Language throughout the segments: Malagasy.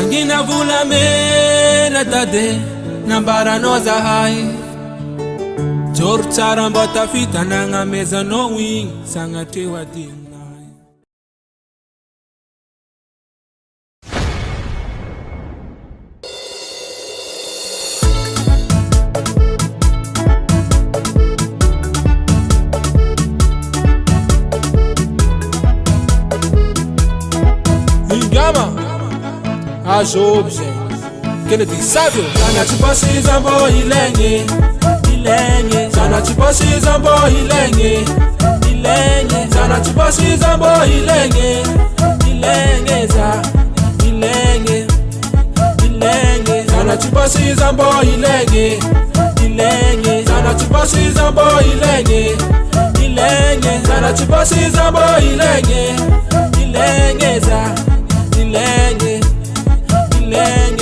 Sangina vula mena dade nambara noza hai Jor tsara mbata fita nanga meza no wing sanga tewa ding Ajob, gente. Kennedy sabe? Sana chipasi zambo ilenye, ilenye. Sana chipasi zambo ilenye, ilenye. Sana chipasi zambo ilenye, ilenye za, ilenye, ilenye. Sana chipasi zambo ilenye, ilenye. Sana chipasi zambo ilenye, ilenye. Sana chipasi zambo ilenye, ilenye za, ilenye.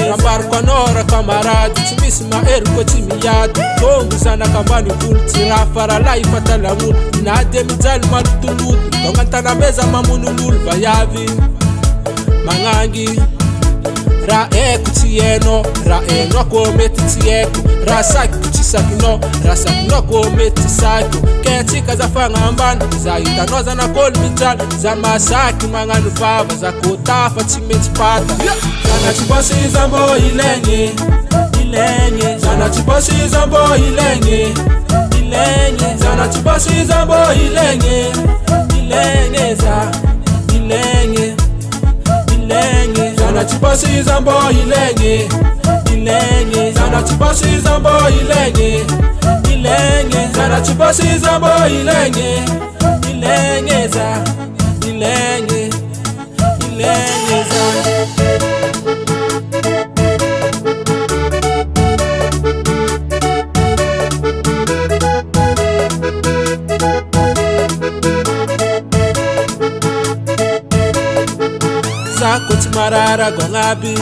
Rambar kwa nora kamaradi Chimisi maeru kwa chimiyadi Tongu sana kambani vulu Tirafara laifa talamul Inade mizali malutulul Tongantana meza mamunulul Bayavi Mangangi Rae kutieno Rae no kometi tieko Rasaki kuchisakino Rasaki no kometi sako Ketika za fangambani Za itanoza na kol mizali Za masaki manganu baba Za kotafa chimeti pata Sana chipasi zambo ilenye, ilenye. Sana chipasi zambo ilenye, ilenye. Sana chipasi zambo ilenye, ilenye za, ilenye, ilenye. Sana chipasi zambo ilenye, ilenye. Sana chipasi zambo ilenye, ilenye. Sana chipasi zambo ilenye, ilenye za, ilenye, ilenye za. Zako timarara gongabi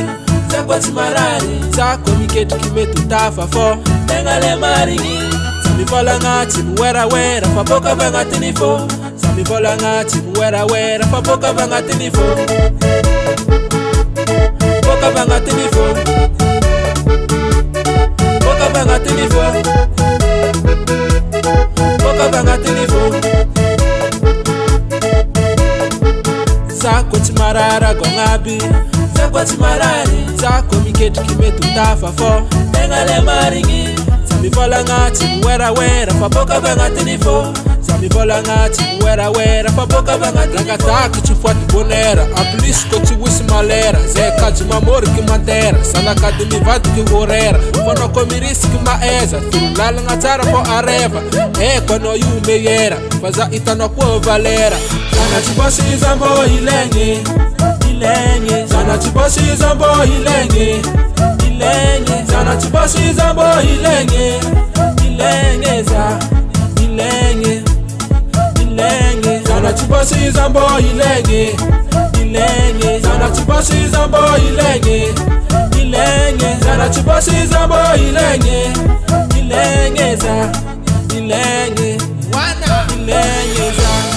Zako timarari Zako miketu kimetu tafa fo Tengale maringi Sami vola ngati muwera wera Faboka vangati nifo Sami vola ngati muwera wera Faboka vangati nifo Boka vangati nifo Boka vangati nifo Boka vangati nifo Zako timarara gongabi Zako timarari Zako miketu kimetu tafa fo Tengale maringi Sami vola ngati muwera wera Faboka vangati nifo Sami vola ngati muwera wera Faboka vangati Langataki chufuati bonera Aplis koti wisi malera Zeka jimamori kimantera Sana kadi mivadi kigorera Fono komirisi kimaeza Turulala ngatara po areva Eko no yu meyera Faza itano kwa valera Sana chipasi zambo ilenye, ilenye. Sana chipasi zambo ilenye, ilenye. Sana chipasi zambo ilenye, ilenye za, ilenye, ilenye. Sana chipasi zambo ilenye, ilenye. Sana chipasi zambo ilenye, ilenye. Sana chipasi zambo ilenye, ilenye za, ilenye, ilenye za.